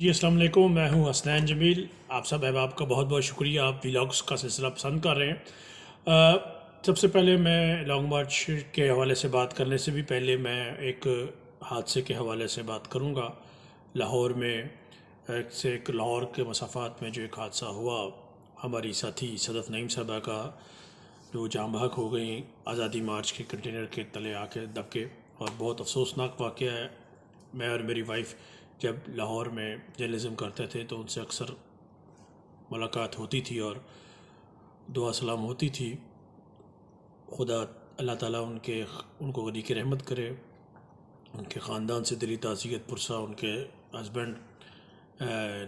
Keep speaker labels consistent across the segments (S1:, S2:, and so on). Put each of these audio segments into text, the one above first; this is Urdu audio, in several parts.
S1: جی السلام علیکم، میں ہوں حسنین جمیل۔ آپ سب احباب کا بہت بہت شکریہ، آپ ولاگس کا سلسلہ پسند کر رہے ہیں۔ سب سے پہلے میں لانگ مارچ کے حوالے سے بات کرنے سے بھی پہلے میں ایک حادثے کے حوالے سے بات کروں گا۔ لاہور میں ایک لاہور کے مسافات میں جو ایک حادثہ ہوا، ہماری ساتھی صدف نعیم صاحبہ کا جو جام بحق ہو گئیں آزادی مارچ کے کنٹینر کے تلے آ کے دب کے، اور بہت افسوسناک واقعہ ہے۔ میں اور میری وائف جب لاہور میں جرنلزم کرتے تھے تو ان سے اکثر ملاقات ہوتی تھی اور دعا سلام ہوتی تھی۔ خدا اللہ تعالیٰ ان کو غنی کی رحمت کرے، ان کے خاندان سے دلی تعزیت پرسا۔ ان کے ہسبینڈ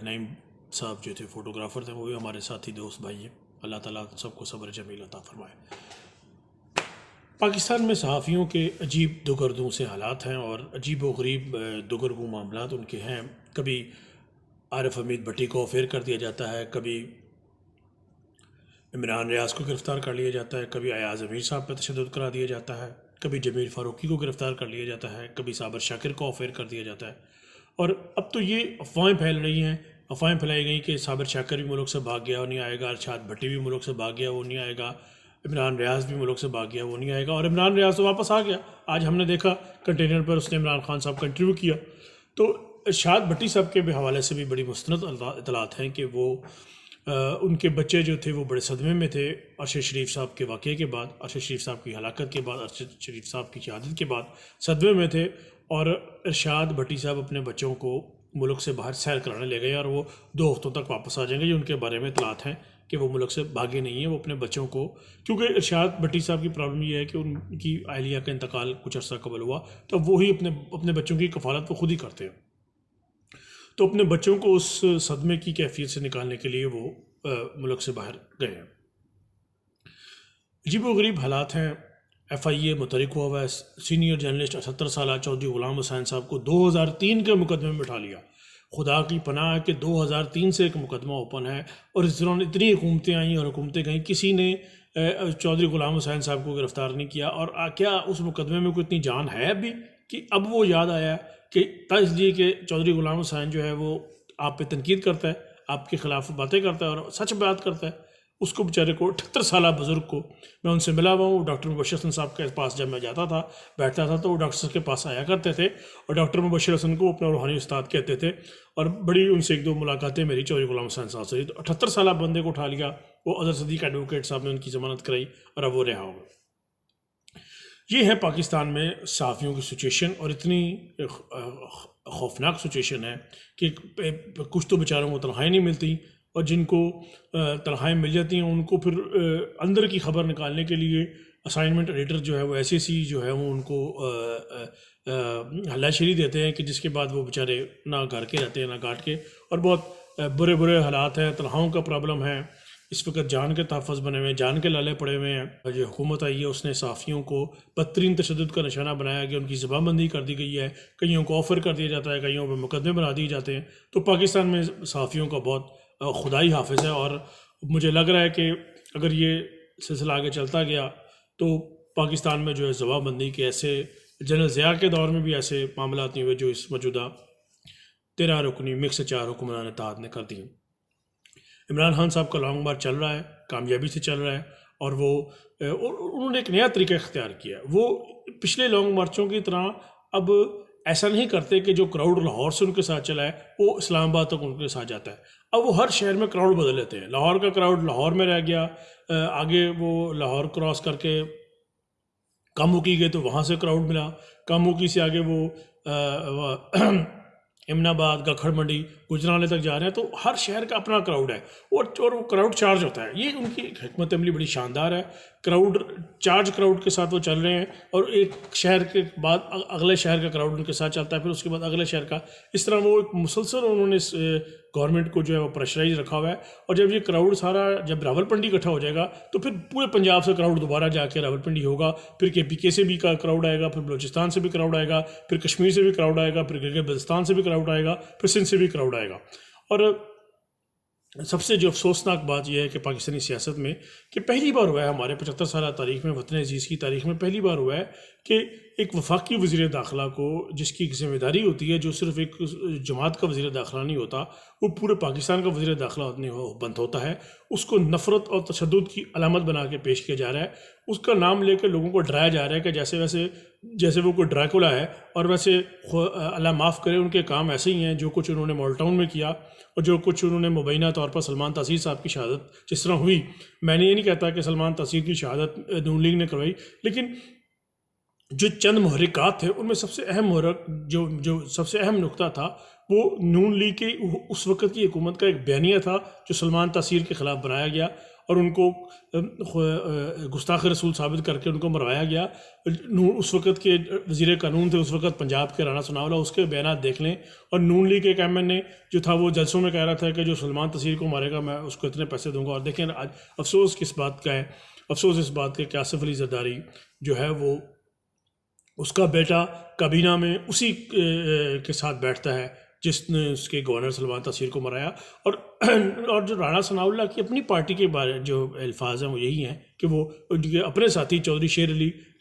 S1: نعیم صاحب جو تھے فوٹوگرافر تھے، وہ بھی ہمارے ساتھی دوست بھائی ہیں۔ اللہ تعالیٰ سب کو صبر جمیل عطا فرمائے۔ پاکستان میں صحافیوں کے عجیب دگردوں سے حالات ہیں اور عجیب و غریب دگرگوں معاملات ان کے ہیں۔ کبھی عارف حمید بھٹی کو افیئر کر دیا جاتا ہے، کبھی عمران ریاض کو گرفتار کر لیا جاتا ہے، کبھی ایاز امیر صاحب پہ تشدد کرا دیا جاتا ہے، کبھی جمیل فاروقی کو گرفتار کر لیا جاتا ہے، کبھی صابر شاکر کو افیئر کر دیا جاتا ہے۔ اور اب تو یہ افواہیں پھیل رہی ہیں، افواہیں پھیلائی گئی کہ صابر شاکر بھی ملک سے بھاگ گیا، وہ نہیں آئے گا، ارشاد بھٹی بھی ملک سے بھاگ گیا، وہ نہیں آئے گا، عمران ریاض بھی ملک سے بھاگ گیا، وہ نہیں آئے گا، اور عمران ریاض تو واپس آ گیا۔ آج ہم نے دیکھا کنٹینر پر اس نے عمران خان صاحب کا انٹرویو کیا۔ تو ارشاد بھٹی صاحب کے حوالے سے بھی بڑی مستند اطلاعات ہیں کہ وہ ان کے بچے جو تھے وہ بڑے صدمے میں تھے ارشد شریف صاحب کے واقعے کے بعد، ارشد شریف صاحب کی ہلاکت کے بعد، ارشد شریف صاحب کی شہادت کے بعد صدمے میں تھے۔ اور ارشاد بھٹی صاحب اپنے بچوں کو ملک سے باہر سیر کرانے لے گئے اور وہ 2 ہفتوں تک واپس آ جائیں گے۔ یہ ان کے بارے میں اطلاعات ہیں کہ وہ ملک سے بھاگے نہیں ہیں، وہ اپنے بچوں کو، کیونکہ ارشاد بھٹی صاحب کی پرابلم یہ ہے کہ ان کی اہلیہ کا انتقال کچھ عرصہ قبل ہوا، تو وہی اپنے بچوں کی کفالت وہ خود ہی کرتے ہیں۔ تو اپنے بچوں کو اس صدمے کی کیفیت سے نکالنے کے لیے وہ ملک سے باہر گئے ہیں۔ عجیب و غریب حالات ہیں۔ ایف آئی اے متحرک ہوا ہے۔ سینئر جرنلسٹ 78 سالہ چودھری غلام حسین صاحب کو 2003 کے مقدمے میں بٹھا لیا۔ خدا کی پناہ ہے کہ 2003 سے ایک مقدمہ اوپن ہے، اور اس دوران اتنی حکومتیں آئیں اور حکومتیں گئیں، کسی نے چودھری غلام حسین صاحب کو گرفتار نہیں کیا۔ اور کیا اس مقدمے میں کوئی اتنی جان ہے ابھی کہ اب وہ یاد آیا کہ اس لیے کہ چودھری غلام حسین جو ہے وہ آپ پہ تنقید کرتا ہے، آپ کے خلاف باتیں کرتا ہے اور سچ بات کرتا ہے، اس کو بیچارے کو 78 سالہ بزرگ کو، میں ان سے ملا ہوا ہوں۔ ڈاکٹر مبشر حسن صاحب کے پاس جب میں جاتا تھا بیٹھتا تھا تو وہ ڈاکٹر صاحب کے پاس آیا کرتے تھے، اور ڈاکٹر مبشر حسن کو اپنا روحانی استاد کہتے تھے، اور بڑی ان سے 1-2 ملاقاتیں میری چودھری غلام حسین صاحب سے۔ تو 78 سالہ بندے کو اٹھا لیا، وہ اظہر صدیق ایڈوکیٹ صاحب نے ان کی ضمانت کرائی اور اب وہ رہا ہو گئے۔ یہ ہے پاکستان میں صحافیوں کی سچویشن، اور اتنی خوفناک سچویشن ہے کہ کچھ تو بیچاروں کو تنخواہیں نہیں ملتی، اور جن کو تنخواہیں مل جاتی ہیں ان کو پھر اندر کی خبر نکالنے کے لیے اسائنمنٹ ایڈیٹر جو ہے وہ ایسی جو ہے وہ ان کو ہلا شری دیتے ہیں کہ جس کے بعد وہ بیچارے نہ گھر کے رہتے ہیں نہ گاٹ کے، اور بہت برے حالات ہیں۔ تنخواہوں کا پرابلم ہے، اس وقت جان کے تحفظ بنے ہوئے ہیں، جان کے لالے پڑے ہوئے ہیں۔ جو حکومت آئی ہے اس نے صحافیوں کو بدترین تشدد کا نشانہ بنایا گیا، ان کی زبان بندی کر دی گئی ہے، کئیوں کو آفر کر دیا جاتا ہے، کئیوں پہ مقدمے بنا دیے جاتے ہیں۔ تو پاکستان میں صحافیوں کا بہت خدائی حافظ ہے، اور مجھے لگ رہا ہے کہ اگر یہ سلسلہ آگے چلتا گیا تو پاکستان میں جو ہے زبان بندی کے ایسے، جنرل ضیاء کے دور میں بھی ایسے معاملات نہیں ہوئے جو اس موجودہ 13 رکنی مکس 4 حکمران اتحاد نے کر دی۔ عمران خان صاحب کا لانگ مارچ چل رہا ہے، کامیابی سے چل رہا ہے، اور وہ انہوں نے ایک نیا طریقہ اختیار کیا ہے۔ وہ پچھلے لانگ مارچوں کی طرح اب ایسا نہیں کرتے کہ جو کراؤڈ لاہور سے ان کے ساتھ چلا ہے وہ اسلام آباد تک ان کے ساتھ جاتا ہے۔ اب وہ ہر شہر میں کراؤڈ بدل لیتے ہیں۔ لاہور کا کراؤڈ لاہور میں رہ گیا، آگے وہ لاہور کراس کر کے کاموکی گئے تو وہاں سے کراؤڈ ملا، کاموکی سے آگے وہ امن آباد، گکھڑ منڈی، گجرانوالے تک جا رہے ہیں۔ تو ہر شہر کا اپنا کراؤڈ ہے، اور وہ کراؤڈ چارج ہوتا ہے۔ یہ ان کی حکمت عملی بڑی شاندار ہے۔ کراؤڈ چارج کراؤڈ کے ساتھ وہ چل رہے ہیں، اور ایک شہر کے بعد اگلے شہر کا کراؤڈ ان کے ساتھ چلتا ہے، پھر اس کے بعد اگلے شہر کا۔ اس طرح وہ ایک مسلسل انہوں نے گورنمنٹ کو جو ہے وہ پریشرائز رکھا ہوا ہے۔ اور جب یہ کراؤڈ سارا جب راولپنڈی اکٹھا ہو جائے گا تو پھر پورے پنجاب سے کراؤڈ دوبارہ جا کے راولپنڈی ہوگا، پھر کے پی کے سے بھی کراؤڈ آئے گا، پھر بلوچستان سے بھی کراؤڈ آئے گا، پھر کشمیر سے بھی کراؤڈ آئے گا، پھر گلگت بلتستان سے بھی کراؤڈ آئے گا، پھر سندھ سے بھی کراؤڈ آئے گا۔ اور سب سے جو افسوسناک بات یہ ہے کہ پاکستانی سیاست میں کہ پہلی بار ہوا ہے ہمارے 75 سالہ تاریخ میں، وطن عزیز کی تاریخ میں پہلی بار ہوا ہے کہ ایک وفاقی وزیر داخلہ کو جس کی ایک ذمہ داری ہوتی ہے، جو صرف ایک جماعت کا وزیر داخلہ نہیں ہوتا، وہ پورے پاکستان کا وزیر داخلہ بند ہوتا ہے، اس کو نفرت اور تشدد کی علامت بنا کے پیش کیا جا رہا ہے، اس کا نام لے کے لوگوں کو ڈرایا جا رہا ہے کہ جیسے وہ کوئی ڈریکولا ہے، اور ویسے اللہ معاف کرے ان کے کام ایسے ہی ہیں، جو کچھ انہوں نے مال ٹاؤن میں کیا اور جو کچھ انہوں نے مبینہ طور پر سلمان تاثیر صاحب کی شہادت جس طرح ہوئی. میں نے یہ نہیں کہتا کہ سلمان تاثیر کی شہادت نون لیگ نے کروائی، لیکن جو چند محرکات تھے ان میں سب سے اہم محرک جو سب سے اہم نقطہ تھا وہ نون لیگ کے اس وقت کی حکومت کا ایک بیانیہ تھا جو سلمان تاثیر کے خلاف بنایا گیا اور ان کو گستاخ رسول ثابت کر کے ان کو مروایا گیا. اس وقت کے وزیر قانون تھے اس وقت پنجاب کے رانا ثناءاللہ، اس کے بیانات دیکھ لیں. اور نون لیگ کے ایک ایم این اے جو تھا وہ جلسوں میں کہہ رہا تھا کہ جو سلمان تاثیر کو مارے گا میں اس کو اتنے پیسے دوں گا. اور دیکھیں آج افسوس کس بات کا ہے، افسوس اس بات کا کہ آصف علی زرداری جو ہے وہ اس کا بیٹا کابینہ میں اسی کے ساتھ بیٹھتا ہے جس نے اس کے گورنر سلمان تاثیر کو مرایا. اور جو رانا ثناءاللہ کی اپنی پارٹی کے بارے جو الفاظ ہیں وہ یہی ہیں کہ وہ اپنے ساتھی چودھری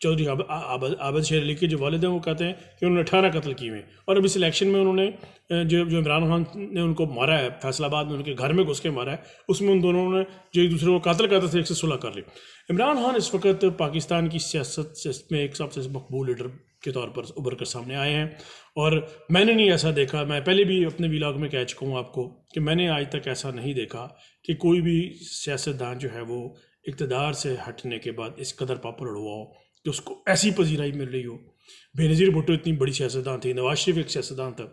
S1: عابد شیر علی کے جو والد ہیں وہ کہتے ہیں کہ انہوں نے 18 قتل کیے ہیں. اور اب اس الیکشن میں انہوں نے جو عمران خان نے ان کو مارا ہے فیصل آباد میں، ان کے گھر میں گھس کے مارا ہے، اس میں ان دونوں نے جو ایک دوسرے کو قاتل کرتے تھے ایک سے صلح کر لی. عمران خان اس وقت پاکستان کی سیاست میں ایک سب سے مقبول لیڈر کے طور پر ابھر کر سامنے آئے ہیں، اور میں نے نہیں ایسا دیکھا، میں پہلے بھی اپنے ویلاگ میں کہہ چکا ہوں آپ کو کہ میں نے آج تک ایسا نہیں دیکھا کہ کوئی بھی سیاستدان جو ہے وہ اقتدار سے ہٹنے کے بعد اس قدر پاپولر ہوا ہو کہ اس کو ایسی پذیرائی مل رہی ہو. بے نظیر بھٹو اتنی بڑی سیاستدان تھی، نواز شریف ایک سیاستدان تھا،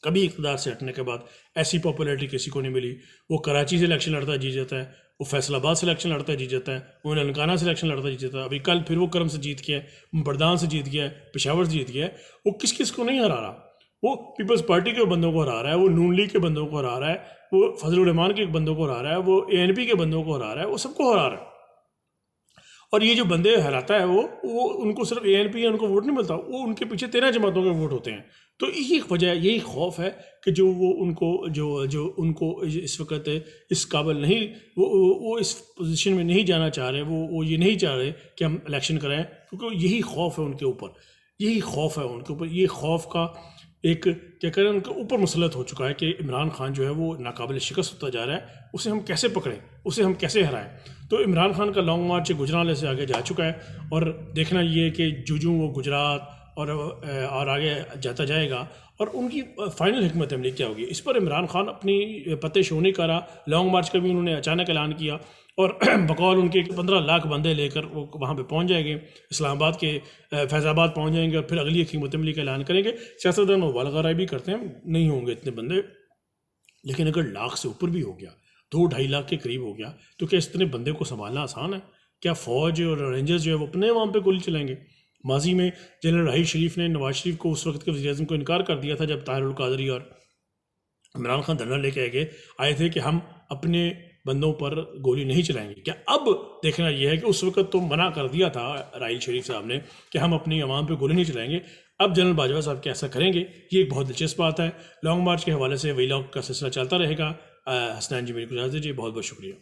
S1: کبھی اقتدار سے ہٹنے کے بعد ایسی پاپولیرٹی کسی کو نہیں ملی. وہ کراچی سے الیکشن لڑتا ہے جیت جاتا ہے، وہ فیصل آباد سے الیکشن لڑتا ہے جیت جاتا ہے، وہ ننکانہ سے الیکشن لڑتا ہے جیت جاتا ہے، ابھی کل پھر وہ کرم سے جیت گیا ہے، بردان سے جیت گیا ہے، پشاور سے جیت گیا ہے. وہ کس کو نہیں ہرا رہا، وہ پیپلز پارٹی کے بندوں کو ہرا رہا ہے، وہ نون لیگ کے بندوں کو ہرا رہا ہے، وہ فضل الرحمان کے بندوں کو ہرا رہا ہے، وہ اے این پی کے بندوں کو ہرا رہا ہے، وہ سب کو ہرا رہا ہے. اور یہ جو بندے ہراتا ہے وہ ان کو صرف اے این پی ان کو ووٹ نہیں ملتا، وہ ان کے پیچھے 13 جماعتوں کے ووٹ ہوتے ہیں. تو یہی وجہ، یہی خوف ہے کہ جو وہ ان کو اس وقت اس قابل نہیں، وہ اس پوزیشن میں نہیں جانا چاہ رہے، وہ یہ نہیں چاہ رہے کہ ہم الیکشن کرائیں، کیونکہ یہی خوف ہے ان کے اوپر، یہی خوف ہے ان کے اوپر. یہ خوف کا ایک کیا کہیں ان کے اوپر مسلط ہو چکا ہے کہ عمران خان جو ہے وہ ناقابل شکست ہوتا جا رہا ہے، اسے ہم کیسے پکڑیں، اسے ہم کیسے ہرائیں. تو عمران خان کا لانگ مارچ گجرانوالے سے آگے جا چکا ہے، اور دیکھنا یہ ہے کہ جو وہ گجرات اور آگے جاتا جائے گا اور ان کی فائنل حکمت عملی کیا ہوگی. اس پر عمران خان اپنی پتے شو نہیں کر رہا. لانگ مارچ کا بھی انہوں نے اچانک اعلان کیا، اور بقول ان کے 15 لاکھ بندے لے کر وہ وہاں پہ پہنچ جائیں گے، اسلام آباد کے فیض آباد پہنچ جائیں گے، اور پھر اگلی حکمت عملی کا اعلان کریں گے. سیاستدان مبالغہ رائے بھی کرتے ہیں نہیں ہوں گے اتنے بندے، لیکن اگر لاکھ سے اوپر بھی ہو گیا، 2-2.5 لاکھ کے قریب ہو گیا، تو کیا اتنے بندے کو سنبھالنا آسان ہے؟ کیا فوج اور رینجرز جو ہے وہ اپنے وہاں پہ گولی چلائیں گے؟ ماضی میں جنرل راحیل شریف نے نواز شریف کو اس وقت کے وزیر اعظم کو انکار کر دیا تھا جب طاہر القادری اور عمران خان دھرنا لے کے آئے تھے کہ ہم اپنے بندوں پر گولی نہیں چلائیں گے. کیا اب دیکھنا یہ ہے کہ اس وقت تو منع کر دیا تھا راحیل شریف صاحب نے کہ ہم اپنی عوام پہ گولی نہیں چلائیں گے، اب جنرل باجوہ صاحب کیسا کریں گے؟ یہ ایک بہت دلچسپ بات ہے. لانگ مارچ کے حوالے سے ویلاگ کا سلسلہ چلتا رہے گا. حسنین جی میری کو اجازت دیجیے، بہت بہت شکریہ.